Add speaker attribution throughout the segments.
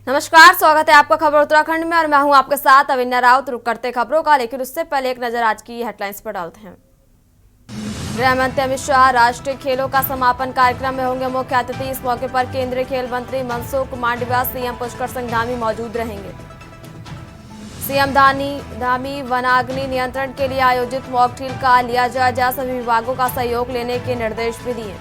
Speaker 1: नमस्कार, स्वागत है आपका खबर उत्तराखंड में और मैं हूं आपके साथ अविन्या राउत। रुक करते खबरों का, लेकिन उससे पहले एक नजर आज की हेडलाइंस पर डालते हैं। गृह मंत्री अमित शाह राष्ट्रीय खेलों का समापन कार्यक्रम में होंगे मुख्य अतिथि। इस मौके पर केंद्रीय खेल मंत्री मनसुख मांडविया, सीएम पुष्कर सिंह धामी मौजूद रहेंगे। सीएम धामी वनाग्नि नियंत्रण के लिए आयोजित मॉक ड्रिल का लिया जायजा, सभी विभागों का सहयोग लेने के निर्देश भी दिए।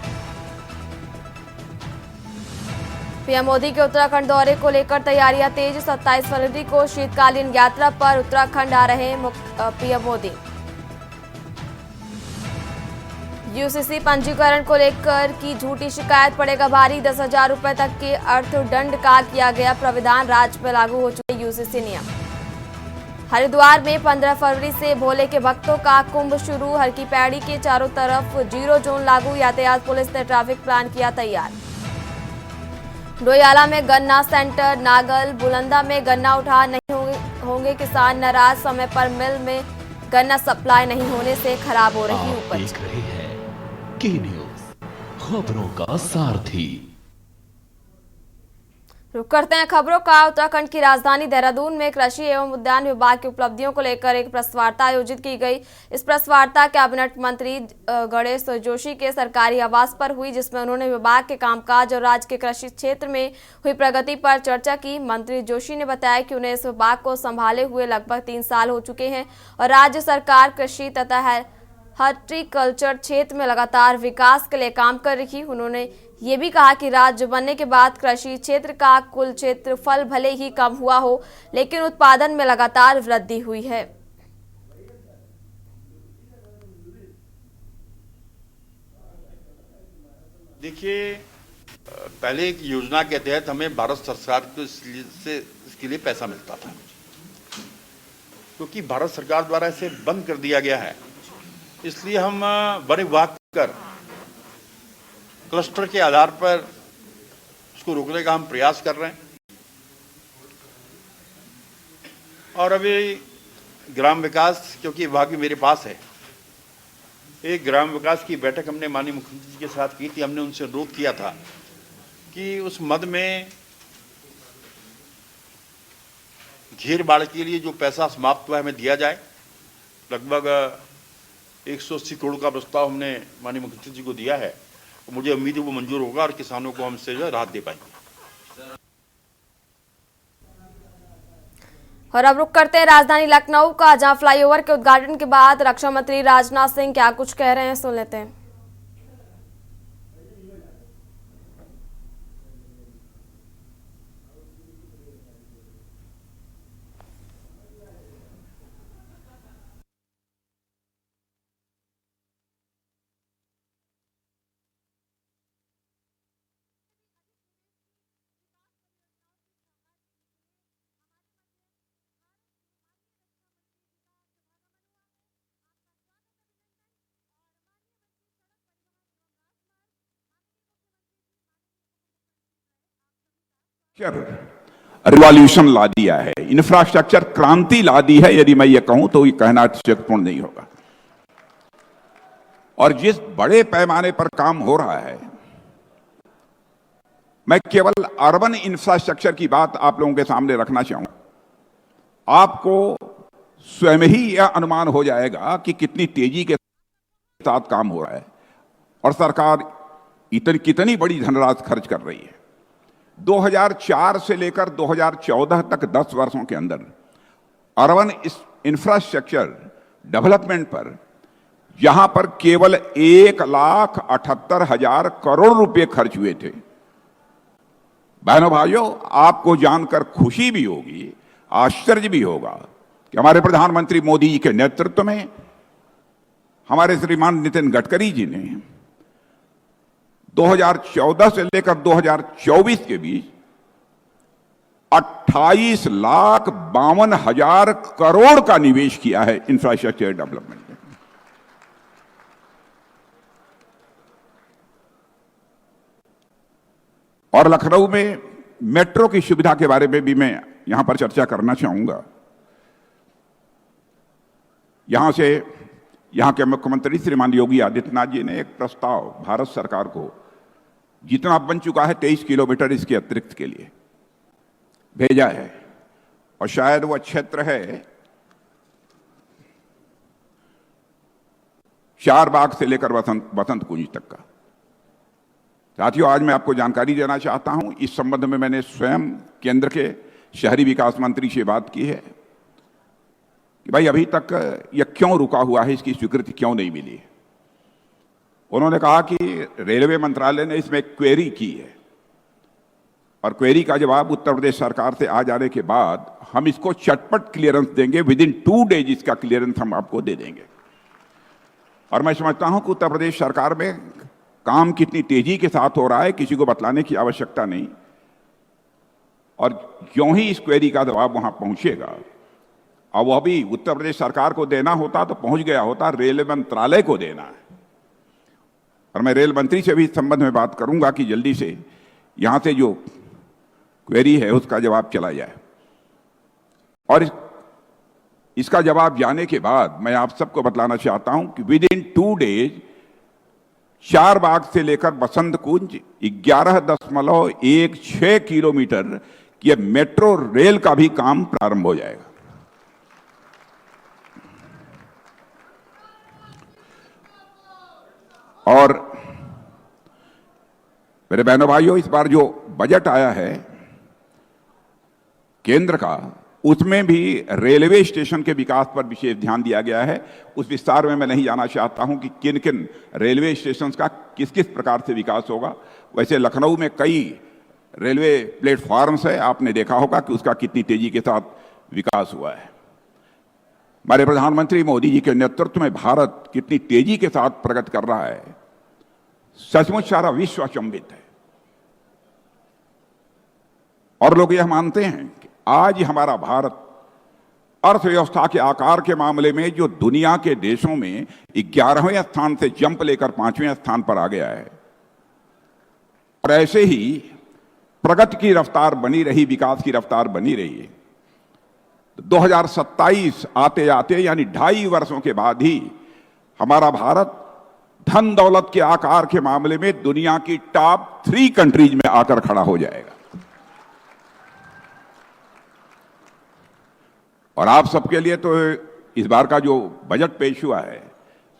Speaker 1: पीएम मोदी के उत्तराखंड दौरे को लेकर तैयारियां तेज। 27 फरवरी को शीतकालीन यात्रा पर उत्तराखंड आ रहे पीएम मोदी। यूसीसी पंजीकरण को लेकर की झूठी शिकायत पड़ेगा भारी। 10,000 रुपए तक के अर्थदंड का किया गया प्रावधान। राज्य में लागू हो चुके यूसीसी नियम। हरिद्वार में 15 फरवरी से भोले के भक्तों का कुंभ शुरू। हर की पैड़ी के चारों तरफ 0 जोन लागू। यातायात पुलिस ने ट्रैफिक प्लान किया तैयार। डोयाला में गन्ना सेंटर नागल। बुलंदा में गन्ना उठा नहीं होंगे किसान नाराज। समय पर मिल में गन्ना सप्लाई नहीं होने से खराब हो रही उपज।
Speaker 2: देख रहे हैं की न्यूज़, खबरों का सारथी।
Speaker 1: रुक करते हैं खबरों का। उत्तराखंड की राजधानी देहरादून में कृषि एवं उद्यान विभाग की उपलब्धियों को लेकर एक प्रेस वार्ता आयोजित की गई। इस प्रेस वार्ता कैबिनेट मंत्री गणेश जोशी के सरकारी आवास पर हुई, जिसमें उन्होंने विभाग के कामकाज और राज्य के कृषि क्षेत्र में हुई प्रगति पर चर्चा की। मंत्री जोशी ने बताया कि उन्हें इस विभाग को संभाले हुए लगभग 3 साल हो चुके हैं और राज्य सरकार कृषि तथा हॉर्टिकल्चर क्षेत्र में लगातार विकास के लिए काम कर रही। उन्होंने ये भी कहा कि राज्य बनने के बाद कृषि क्षेत्र का कुल क्षेत्रफल भले ही कम हुआ हो, लेकिन उत्पादन में लगातार वृद्धि हुई है।
Speaker 3: देखिए, पहले एक योजना के तहत हमें भारत सरकार से इसके लिए पैसा मिलता था, क्योंकि भारत सरकार द्वारा इसे बंद कर दिया गया है। इसलिए हम वन विभाग कर क्लस्टर के आधार पर उसको रोकने का हम प्रयास कर रहे हैं। और अभी ग्राम विकास, क्योंकि विभाग भी मेरे पास है, एक ग्राम विकास की बैठक हमने माननीय मुख्यमंत्री जी के साथ की थी। हमने उनसे अनुरोध किया था कि उस मद में घेर बाढ़ के लिए जो पैसा समाप्त हुआ है हमें दिया जाए। लगभग 180 करोड़ का प्रस्ताव हमने माननीय मुख्यमंत्री जी को दिया है। मुझे उम्मीद है वो मंजूर होगा और किसानों को हम इससे राहत दे पाएंगे।
Speaker 1: और अब रुक करते हैं राजधानी लखनऊ का, जहां फ्लाईओवर के उद्घाटन के बाद रक्षा मंत्री राजनाथ सिंह क्या कुछ कह रहे हैं, सुन लेते हैं।
Speaker 4: रिवॉल्यूशन ला दिया है, इंफ्रास्ट्रक्चर क्रांति ला दी है। यदि मैं ये कहूं तो ये कहना अतिशयोक्तिपूर्ण नहीं होगा। और जिस बड़े पैमाने पर काम हो रहा है, मैं केवल अर्बन इंफ्रास्ट्रक्चर की बात आप लोगों के सामने रखना चाहूंगा। आपको स्वयं ही यह अनुमान हो जाएगा कि कितनी तेजी के साथ काम हो रहा है और सरकार कितनी बड़ी धनराशि खर्च कर रही है। 2004 से लेकर 2014 तक 10 वर्षों के अंदर अर्बन इंफ्रास्ट्रक्चर डेवलपमेंट पर यहां पर केवल 1,78,000 करोड़ रुपए खर्च हुए थे। बहनों भाइयों, आपको जानकर खुशी भी होगी, आश्चर्य भी होगा कि हमारे प्रधानमंत्री मोदी जी के नेतृत्व में हमारे श्रीमान नितिन गडकरी जी ने 2014 से लेकर 2024 के बीच 28,52,000 करोड़ का निवेश किया है इंफ्रास्ट्रक्चर डेवलपमेंट में। और लखनऊ में मेट्रो की सुविधा के बारे में भी मैं यहां पर चर्चा करना चाहूंगा। यहां के मुख्यमंत्री श्रीमान योगी आदित्यनाथ जी ने एक प्रस्ताव भारत सरकार को, जितना बन चुका है 23 किलोमीटर इसके अतिरिक्त के लिए, भेजा है, और शायद वह क्षेत्र है चारबाग से लेकर बसंत कुंज तक का। साथियों, आज मैं आपको जानकारी देना चाहता हूं, इस संबंध में मैंने स्वयं केंद्र के शहरी विकास मंत्री से बात की है कि भाई अभी तक यह क्यों रुका हुआ है, इसकी स्वीकृति क्यों नहीं मिली। उन्होंने कहा कि रेलवे मंत्रालय ने इसमें क्वेरी की है और क्वेरी का जवाब उत्तर प्रदेश सरकार से आ जाने के बाद हम इसको चटपट क्लियरेंस देंगे, विद इन 2 डेज इसका क्लियरेंस हम आपको दे देंगे। और मैं समझता हूं कि उत्तर प्रदेश सरकार में काम कितनी तेजी के साथ हो रहा है, किसी को बतलाने की आवश्यकता नहीं। और क्यों ही इस क्वेरी का जवाब वहां पहुंचेगा, और वह भी उत्तर प्रदेश सरकार को देना होता तो पहुंच गया होता, रेलवे मंत्रालय को देना है। और मैं रेल मंत्री से भी इस संबंध में बात करूंगा कि जल्दी से यहां से जो क्वेरी है उसका जवाब चला जाए। और इसका जवाब जाने के बाद मैं आप सबको बतलाना चाहता हूं कि विद इन 2 डेज चारबाग से लेकर बसंत कुंज 11.16 किलोमीटर की मेट्रो रेल का भी काम प्रारंभ हो जाएगा। और मेरे बहनों भाइयों, इस बार जो बजट आया है केंद्र का, उसमें भी रेलवे स्टेशन के विकास पर विशेष ध्यान दिया गया है। उस विस्तार में मैं नहीं जाना चाहता हूं कि किन किन रेलवे स्टेशन का किस किस प्रकार से विकास होगा। वैसे लखनऊ में कई रेलवे प्लेटफॉर्म्स है, आपने देखा होगा कि उसका कितनी तेजी के साथ विकास हुआ है। हमारे प्रधानमंत्री मोदी जी के नेतृत्व में भारत कितनी तेजी के साथ प्रगति कर रहा है, सचमुच सारा विश्व अचंभित है। और लोग यह मानते हैं कि आज हमारा भारत अर्थव्यवस्था के आकार के मामले में जो दुनिया के देशों में 11वें स्थान से जंप लेकर 5वें स्थान पर आ गया है। और ऐसे ही प्रगति की रफ्तार बनी रही, विकास की रफ्तार बनी रही। 2027 आते आते यानी 2.5 वर्षों के बाद ही हमारा भारत धन दौलत के आकार के मामले में दुनिया की टॉप 3 कंट्रीज में आकर खड़ा हो जाएगा। और आप सबके लिए तो इस बार का जो बजट पेश हुआ है,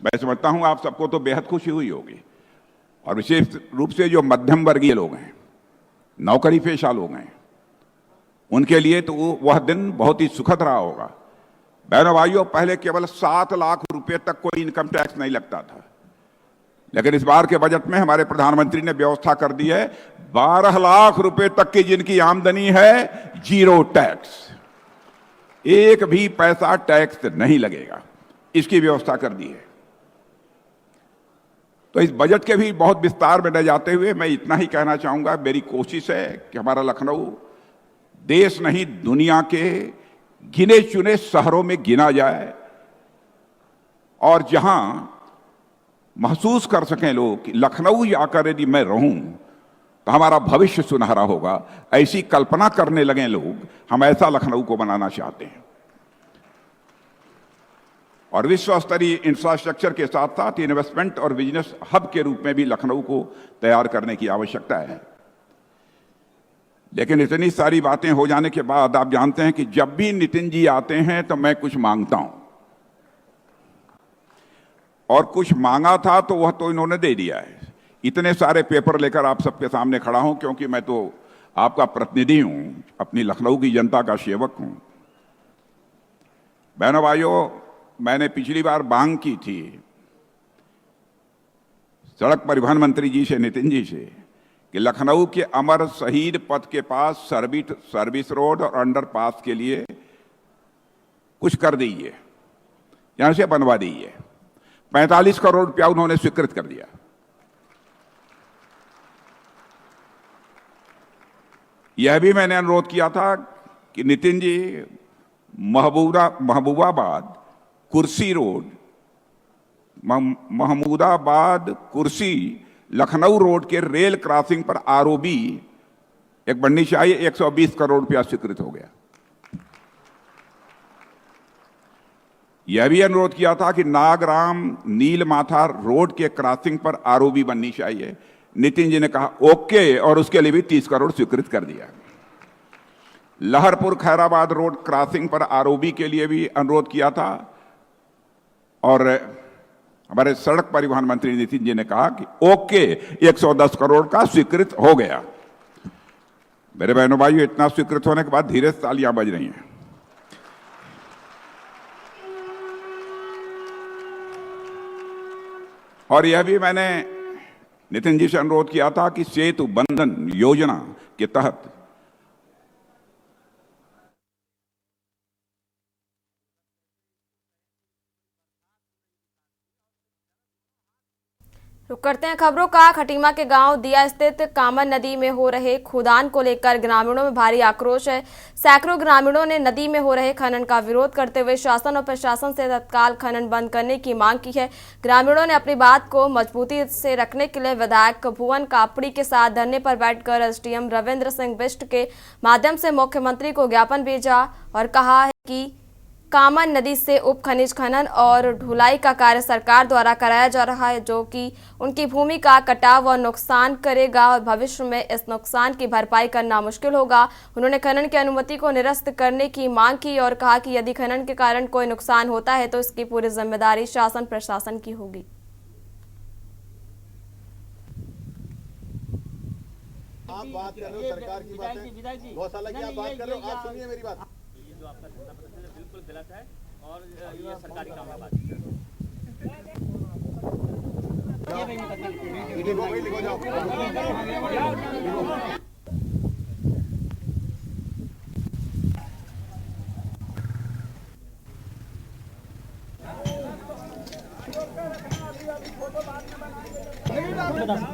Speaker 4: मैं समझता हूं आप सबको तो बेहद खुशी हुई होगी। और विशेष रूप से जो मध्यम वर्गीय लोग हैं, नौकरी पेशा लोग हैं, उनके लिए तो वह दिन बहुत ही सुखद रहा होगा। बहनों भाइयों, पहले केवल 7 लाख रुपए तक कोई इनकम टैक्स नहीं लगता था, लेकिन इस बार के बजट में हमारे प्रधानमंत्री ने व्यवस्था कर दी है 12 लाख रुपए तक की जिनकी आमदनी है, 0 टैक्स, एक भी पैसा टैक्स नहीं लगेगा, इसकी व्यवस्था कर दी है। तो इस बजट के भी बहुत विस्तार में न जाते हुए मैं इतना ही कहना चाहूंगा, मेरी कोशिश है कि हमारा लखनऊ देश नहीं दुनिया के गिने चुने शहरों में गिना जाए, और जहां महसूस कर सकें लोग कि लखनऊ आकर यदि मैं रहूं तो हमारा भविष्य सुनहरा होगा, ऐसी कल्पना करने लगे लोग। हम ऐसा लखनऊ को बनाना चाहते हैं। और विश्व स्तरीय इंफ्रास्ट्रक्चर के साथ साथ इन्वेस्टमेंट और बिजनेस हब के रूप में भी लखनऊ को तैयार करने की आवश्यकता है। लेकिन इतनी सारी बातें हो जाने के बाद आप जानते हैं कि जब भी नितिन जी आते हैं तो मैं कुछ मांगता हूं, और कुछ मांगा था तो वह तो इन्होंने दे दिया है। इतने सारे पेपर लेकर आप सबके सामने खड़ा हूं क्योंकि मैं तो आपका प्रतिनिधि हूं, अपनी लखनऊ की जनता का सेवक हूं। बहनों भाइयों, मैंने पिछली बार मांग की थी सड़क परिवहन मंत्री जी से, नितिन जी से, कि लखनऊ के अमर शहीद पथ के पास सर्विस रोड और अंडरपास के लिए कुछ कर दीजिए, यहां से बनवा दीजिए। 45 करोड़ रुपया उन्होंने स्वीकृत कर दिया। यह भी मैंने अनुरोध किया था कि नितिन जी, महबूबाबाद कुर्सी रोड, महमूदाबाद कुर्सी लखनऊ रोड के रेल क्रॉसिंग पर आरओबी एक बननी चाहिए। 120 करोड़ रुपया स्वीकृत हो गया। यह भी अनुरोध किया था कि नागराम नीलमाथा रोड के क्रॉसिंग पर आरओबी बननी चाहिए। नितिन जी ने कहा ओके, और उसके लिए भी 30 करोड़ स्वीकृत कर दिया। लहरपुर खैराबाद रोड क्रॉसिंग पर आरओबी के लिए भी अनुरोध किया था और हमारे सड़क परिवहन मंत्री नितिन जी ने कहा कि ओके 110 करोड़ का स्वीकृत हो गया। मेरे बहनों भाइयों, इतना स्वीकृत होने के बाद धीरे से तालियां बज रही हैं। और यह भी मैंने नितिन जी से अनुरोध किया था कि सेतु बंधन योजना के तहत
Speaker 1: रुक करते हैं खबरों का। खटीमा के गांव दिया स्थित कामन नदी में हो रहे खुदान को लेकर ग्रामीणों में भारी आक्रोश है। सैकड़ों ग्रामीणों ने नदी में हो रहे खनन का विरोध करते हुए शासन और प्रशासन से तत्काल खनन बंद करने की मांग की है। ग्रामीणों ने अपनी बात को मजबूती से रखने के लिए विधायक भुवन कापड़ी के साथ धरने पर बैठकर एसडीएम रविंद्र सिंह बिष्ट के माध्यम से मुख्यमंत्री को ज्ञापन भेजा और कहा है कि कामन नदी से उप खनिज खनन और ढुलाई का कार्य सरकार द्वारा कराया जा रहा है, जो कि उनकी भूमि का कटाव और नुकसान करेगा और भविष्य में इस नुकसान की भरपाई करना मुश्किल होगा। उन्होंने खनन की अनुमति को निरस्त करने की मांग की और कहा कि यदि खनन के कारण कोई नुकसान होता है तो इसकी पूरी जिम्मेदारी शासन प्रशासन की होगी।
Speaker 5: आप बात कर रहे हो सरकार की बातें, गौशाला की आप बात कर रहे हो, आप सुनिए मेरी बात।
Speaker 6: जो आपका धरना प्रदर्शन है बिल्कुल गलत है और ये सरकारी काम में बात है।
Speaker 5: लिखो जाओ।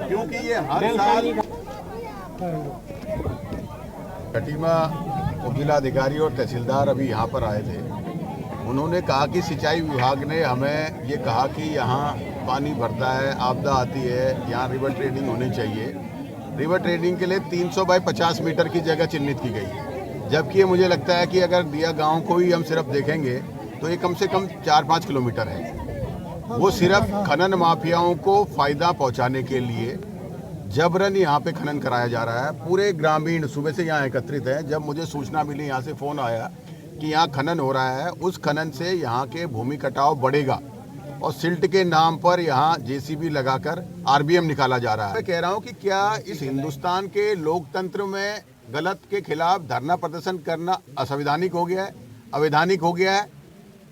Speaker 5: क्योंकि ये हर साल खटीमा उपजिलाधिकारी और तहसीलदार अभी यहाँ पर आए थे। उन्होंने कहा कि सिंचाई विभाग ने हमें ये कहा कि यहाँ पानी भरता है, आपदा आती है, यहाँ रिवर ट्रेडिंग होनी चाहिए। रिवर ट्रेडिंग के लिए 300 बाई 50 मीटर की जगह चिन्हित की गई, जबकि ये मुझे लगता है कि अगर दिया गांव को ही हम सिर्फ देखेंगे तो ये कम से कम 4-5 किलोमीटर है। वो सिर्फ खनन माफियाओं को फ़ायदा पहुँचाने के लिए जबरन यहाँ पे खनन कराया जा रहा है। पूरे ग्रामीण सुबह से यहाँ एकत्रित हैं। जब मुझे सूचना मिली, यहाँ से फ़ोन आया कि यहाँ खनन हो रहा है, उस खनन से यहाँ के भूमि कटाव बढ़ेगा और सिल्ट के नाम पर यहाँ जेसीबी लगाकर आरबीएम निकाला जा रहा है। मैं कह रहा हूँ कि क्या इस हिंदुस्तान के लोकतंत्र में गलत के खिलाफ धरना प्रदर्शन करना असंवैधानिक हो गया है, अवैधानिक हो गया है?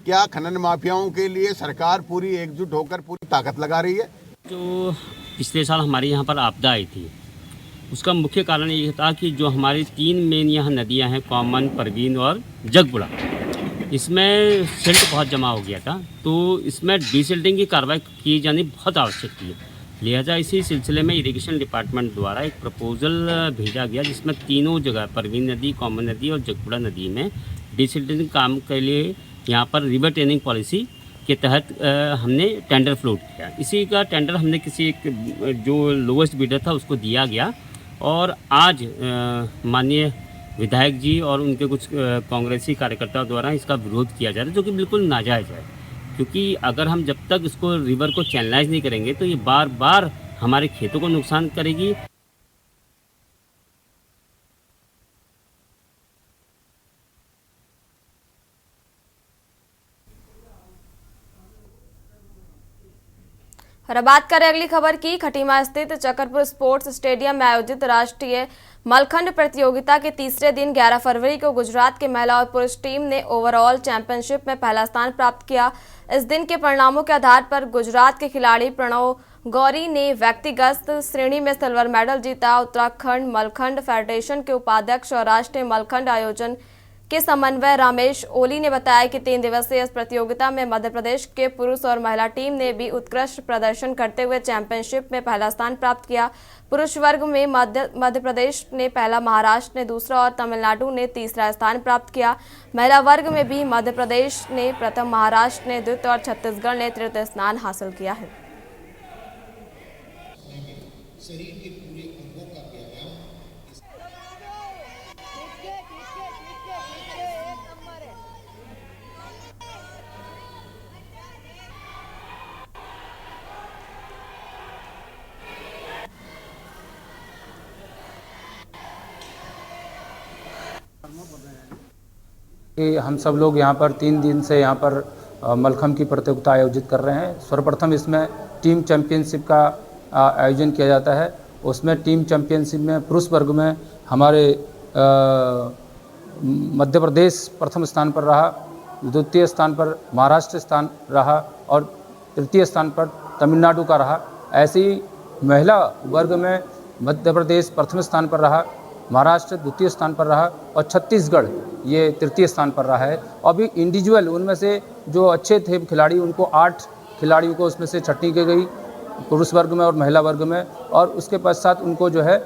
Speaker 5: क्या खनन माफियाओं के लिए सरकार पूरी एकजुट होकर पूरी ताकत लगा रही है?
Speaker 6: जो पिछले साल हमारे यहाँ पर आपदा आई थी, उसका मुख्य कारण ये था कि जो हमारी 3 मेन यहाँ नदियाँ हैं, कॉमन, परवीन और जगबुड़ा, इसमें सिल्ट बहुत जमा हो गया था। तो इसमें डिसिल्टिंग की कार्रवाई की जानी बहुत आवश्यक थी। लिहाजा इसी सिलसिले में इरिगेशन डिपार्टमेंट द्वारा एक प्रपोजल भेजा गया, जिसमें तीनों जगह परवीन नदी, कॉमन नदी और जगबुड़ा नदी में डिसिल्टिंग काम के लिए यहाँ पर रिवर ट्रेनिंग पॉलिसी के तहत हमने टेंडर फ्लोट किया। इसी का टेंडर हमने किसी एक जो लोवेस्ट बिडर था उसको दिया गया और आज माननीय विधायक जी और उनके कुछ कांग्रेसी कार्यकर्ताओं द्वारा इसका विरोध किया जा रहा है, जो कि बिल्कुल नाजायज़ है। क्योंकि अगर हम जब तक इसको रिवर को चैनलाइज नहीं करेंगे तो ये बार बार हमारे खेतों को नुकसान करेगी।
Speaker 1: और अब बात करें अगली खबर की। खटीमा स्थित चकरपुर स्पोर्ट्स स्टेडियम में आयोजित राष्ट्रीय मलखंड प्रतियोगिता के तीसरे दिन 11 फरवरी को गुजरात के महिला और पुरुष टीम ने ओवरऑल चैंपियनशिप में पहला स्थान प्राप्त किया। इस दिन के परिणामों के आधार पर गुजरात के खिलाड़ी प्रणव गौरी ने व्यक्तिगत श्रेणी में सिल्वर मेडल जीता। उत्तराखंड मलखंड फेडरेशन के उपाध्यक्ष और राष्ट्रीय मलखंड आयोजन के समन्वय रमेश ओली ने बताया कि 3 दिवसीय इस प्रतियोगिता में मध्य प्रदेश के पुरुष और महिला टीम ने भी उत्कृष्ट प्रदर्शन करते हुए चैंपियनशिप में पहला स्थान प्राप्त किया। पुरुष वर्ग में मध्य प्रदेश ने पहला, महाराष्ट्र ने दूसरा और तमिलनाडु ने तीसरा स्थान प्राप्त किया। महिला वर्ग में भी मध्य प्रदेश ने प्रथम, महाराष्ट्र ने द्वितीय और छत्तीसगढ़ ने तृतीय स्थान हासिल किया है।
Speaker 7: कि हम सब लोग यहाँ पर 3 दिन से यहाँ पर मलखम्ब की प्रतियोगिता आयोजित कर रहे हैं। सर्वप्रथम इसमें टीम चैंपियनशिप का आयोजन किया जाता है। उसमें टीम चैंपियनशिप में पुरुष वर्ग में हमारे मध्य प्रदेश प्रथम स्थान पर रहा, द्वितीय स्थान पर महाराष्ट्र स्थान रहा और तृतीय स्थान पर तमिलनाडु का रहा। ऐसे ही महिला वर्ग में मध्य प्रदेश प्रथम स्थान पर रहा, महाराष्ट्र द्वितीय स्थान पर रहा और छत्तीसगढ़ ये तृतीय स्थान पर रहा है। अभी इंडिविजुअल उनमें से जो अच्छे थे खिलाड़ी उनको 8 खिलाड़ियों को उसमें से छटनी की गई पुरुष वर्ग में और महिला वर्ग में, और उसके पश्चात उनको जो है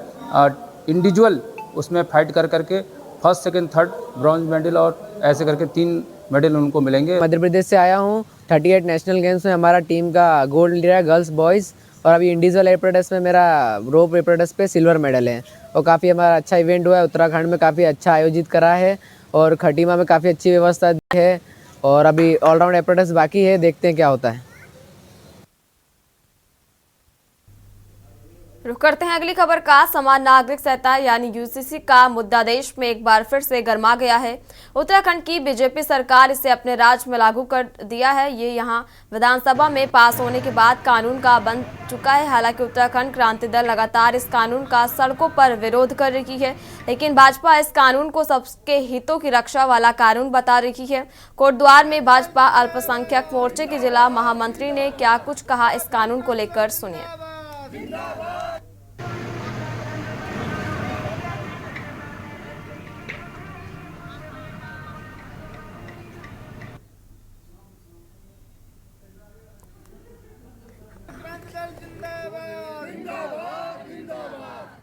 Speaker 7: इंडिविजुअल उसमें फाइट कर करके first second third bronze medal और ऐसे करके 3 मेडल उनको मिलेंगे।
Speaker 8: मध्य प्रदेश से आया हूँ। 38 नेशनल गेम्स में हमारा टीम का गोल्ड लिया है गर्ल्स बॉयज़, और अभी इंडिविजुअल एप्रेटिस में मेरा रोप एप्रेटिस पे सिल्वर मेडल है। और काफ़ी हमारा अच्छा इवेंट हुआ है, उत्तराखंड में काफ़ी अच्छा आयोजित करा है और खटीमा में काफ़ी अच्छी व्यवस्था दी है, और अभी ऑलराउंड एप्रेटिस बाकी है, देखते हैं क्या होता है।
Speaker 1: रुक करते हैं अगली खबर का। समान नागरिक संहिता यानी यूसीसी का मुद्दा देश में एक बार फिर से गर्मा गया है। उत्तराखंड की बीजेपी सरकार इसे अपने राज्य में लागू कर दिया है। ये यहां विधानसभा में पास होने के बाद कानून का बन चुका है। हालांकि उत्तराखंड क्रांति दल लगातार इस कानून का सड़कों पर विरोध कर रही है, लेकिन भाजपा इस कानून को सबके हितों की रक्षा वाला कानून बता रही है। कोटद्वार में भाजपा अल्पसंख्यक मोर्चे के जिला महामंत्री ने क्या कुछ कहा, इस कानून को लेकर सुनिए।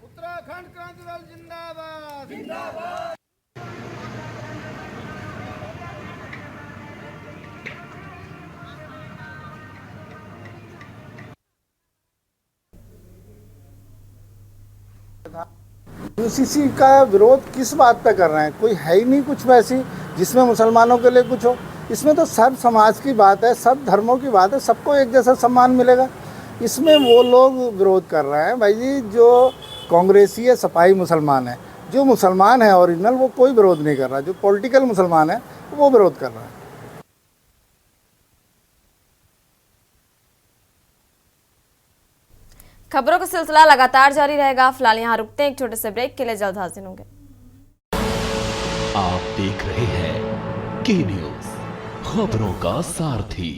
Speaker 9: उत्तराखंड क्रांति दल जिंदाबाद जिंदाबाद। यूसीसी का विरोध किस बात पे कर रहे हैं? कोई है ही नहीं कुछ वैसी जिसमें मुसलमानों के लिए कुछ हो। इसमें तो सब समाज की बात है, सब धर्मों की बात है, सबको एक जैसा सम्मान मिलेगा। इसमें वो लोग विरोध कर रहे हैं भाई जी जो कांग्रेसी है, सपाई मुसलमान है। जो मुसलमान है ओरिजिनल वो कोई विरोध नहीं कर रहा, जो पॉलिटिकल मुसलमान है वो विरोध कर रहा है।
Speaker 1: खबरों का सिलसिला लगातार जारी रहेगा। फिलहाल यहाँ रुकते हैं एक छोटे से ब्रेक के लिए, जल्द हाजिर होंगे।
Speaker 2: आप देख रहे हैं के न्यूज, खबरों का सारथी।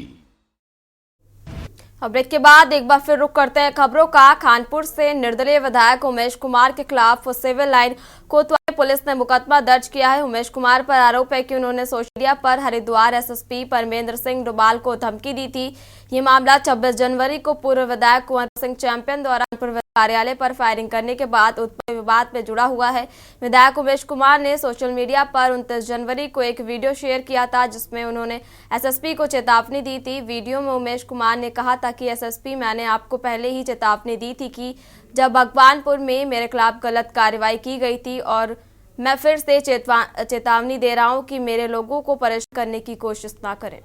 Speaker 1: अब ब्रेक के बाद एक बार फिर रुक करते हैं खबरों का। कानपुर से निर्दलीय विधायक उमेश कुमार के खिलाफ सिविल लाइन कोतवाली पुलिस ने मुकदमा दर्ज किया है। उमेश कुमार पर आरोप है कि उन्होंने सोशल मीडिया पर हरिद्वार एसएसपी परमेंद्र सिंह डोभाल को धमकी दी थी। ये मामला 26 जनवरी को पूर्व विधायक कुंवर सिंह चैंपियन द्वारा पूर्व कार्यालय पर फायरिंग करने के बाद उत्पन्न विवाद में जुड़ा हुआ है। विधायक उमेश कुमार ने सोशल मीडिया पर 29 जनवरी को एक वीडियो शेयर किया था, जिसमें उन्होंने एसएसपी को चेतावनी दी थी। वीडियो में उमेश कुमार ने कहा था कि एसएसपी, मैंने आपको पहले ही चेतावनी दी थी कि जब भगवानपुर में मेरे खिलाफ गलत कार्रवाई की गई थी, और मैं फिर से चेतावनी दे रहा हूं कि मेरे लोगों को परेशान करने की कोशिश ना करें।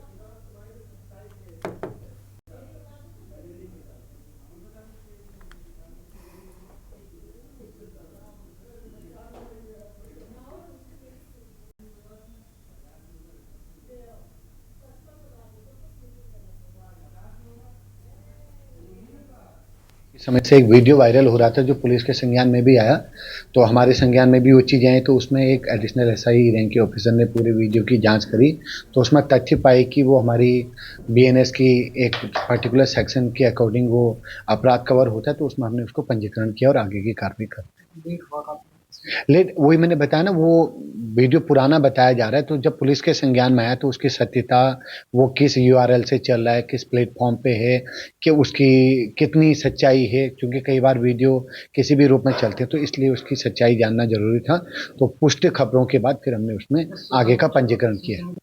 Speaker 10: इस समय से एक वीडियो वायरल हो रहा था जो पुलिस के संज्ञान में भी आया, तो हमारे संज्ञान में भी वो चीज़ें आई। तो उसमें एक एडिशनल एसआई रैंक के ऑफिसर ने पूरे वीडियो की जांच करी, तो उसमें तथ्य पाए कि वो हमारी बीएनएस की एक पर्टिकुलर सेक्शन के अकॉर्डिंग वो अपराध कवर होता है, तो उसमें हमने उसको पंजीकरण किया और आगे की कार्रवाई कर। लेट वही मैंने बताया ना, वो वीडियो पुराना बताया जा रहा है, तो जब पुलिस के संज्ञान में आया तो उसकी सत्यता, वो किस यूआरएल से चल रहा है, किस प्लेटफॉर्म पे है, कि उसकी कितनी सच्चाई है, क्योंकि कई बार वीडियो किसी भी रूप में चलते हैं, तो इसलिए उसकी सच्चाई जानना जरूरी था। तो पुष्ट खबरों के बाद फिर हमने उसमें आगे का पंजीकरण किया।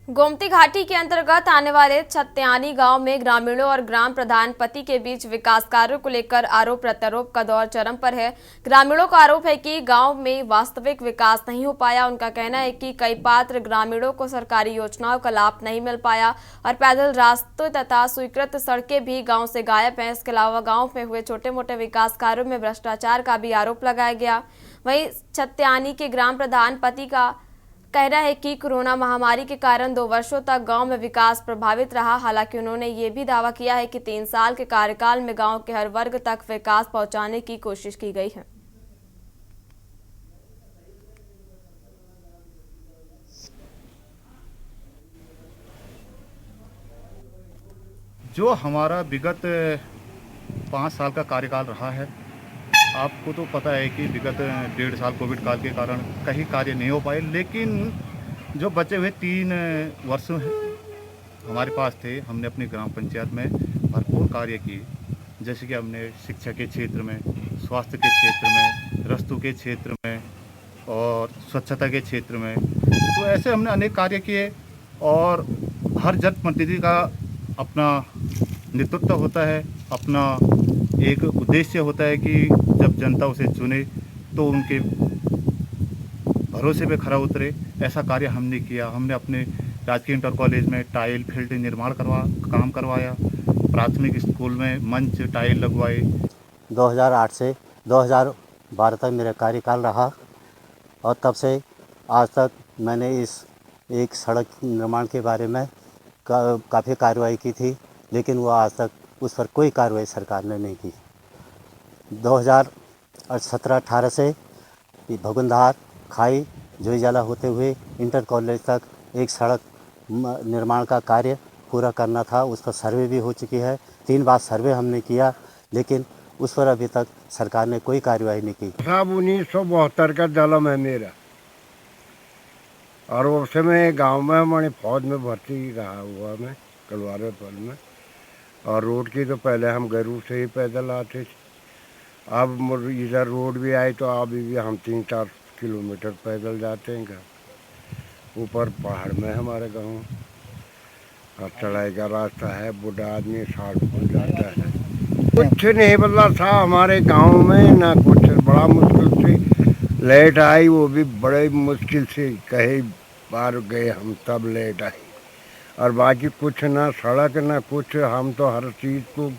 Speaker 1: गोमती घाटी के अंतर्गत आने वाले छत्यानी गांव में ग्रामीणों और ग्राम प्रधान पति के बीच विकास कार्यों को लेकर आरोप प्रत्यारोप का दौर चरम पर है। ग्रामीणों का आरोप है कि गांव में वास्तविक विकास नहीं हो पाया। उनका कहना है कि कई पात्र ग्रामीणों को सरकारी योजनाओं का लाभ नहीं मिल पाया और पैदल रास्तों तथा स्वीकृत सड़कें भी गाँव से गायब हैं। इसके अलावा गाँव में हुए छोटे मोटे विकास कार्यों में भ्रष्टाचार का भी आरोप लगाया गया। वहीं छत्यानी के ग्राम प्रधान पति का कहना है कि कोरोना महामारी के कारण 2 वर्षों तक गांव में विकास प्रभावित रहा। हालांकि उन्होंने ये भी दावा किया है कि 3 साल के कार्यकाल में गांव के हर वर्ग तक विकास पहुंचाने की कोशिश की गई है।
Speaker 11: जो हमारा विगत 5 साल का कार्यकाल रहा है, आपको तो पता है कि विगत 1.5 साल कोविड काल के कारण कहीं कार्य नहीं हो पाए, लेकिन जो बचे हुए 3 वर्ष हमारे पास थे, हमने अपनी ग्राम पंचायत में भरपूर कार्य किए। जैसे कि हमने शिक्षा के क्षेत्र में, स्वास्थ्य के क्षेत्र में, रस्तों के क्षेत्र में और स्वच्छता के क्षेत्र में, तो ऐसे हमने अनेक कार्य किए। और हर जनप्रतिनिधि का अपना नेतृत्व होता है, अपना एक उद्देश्य होता है कि जब जनता उसे चुने तो उनके भरोसे पे खरा उतरे। ऐसा कार्य हमने किया। हमने अपने राजकीय इंटर कॉलेज में टाइल फील्ड निर्माण काम करवाया, प्राथमिक स्कूल में मंच टाइल लगवाए।
Speaker 12: 2008 से 2012 तक मेरा कार्यकाल रहा और तब से आज तक मैंने इस एक सड़क निर्माण के बारे में काफ़ी कार्रवाई की थी, लेकिन वो आज तक उस पर कोई कार्रवाई सरकार ने नहीं की। 2017-18 से भगुनधार खाई जोईजाला होते हुए इंटर कॉलेज तक एक सड़क निर्माण का कार्य पूरा करना था। उस पर सर्वे भी हो चुकी है। 3 बार सर्वे हमने किया, लेकिन उस पर अभी तक सरकार ने कोई कार्रवाई नहीं की।
Speaker 13: साहब 1972 का जन्म है मेरा, और उस समय गांव में हमारी फौज में भर्ती रहा हुआ मैं कलवारे पल में। और रोड की तो पहले हम गरूर से ही पैदल आते थे। अब इधर रोड भी आई तो अभी भी हम 3-4 किलोमीटर पैदल जाते हैं। घर ऊपर पहाड़ में हमारे गांव और चढ़ाई का रास्ता है। बूढ़ा आदमी 60 फुट जाता है। कुछ नहीं बदला था हमारे गांव में, ना कुछ। बड़ा मुश्किल से लाइट आई, वो भी बड़े मुश्किल से कई बार गए हम, तब लाइट आई। और बाकी कुछ ना सड़क ना कुछ। हम तो हर चीज़ को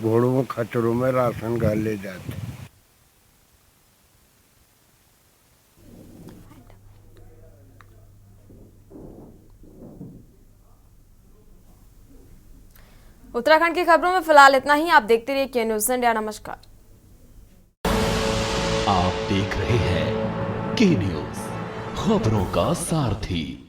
Speaker 13: घोड़ों खच्चरों में राशन घर ले जाते।
Speaker 1: उत्तराखंड की खबरों में फिलहाल इतना ही। आप देखते रहिए के न्यूज़ इंडिया। नमस्कार।
Speaker 2: आप देख रहे हैं के न्यूज़, खबरों का सारथी।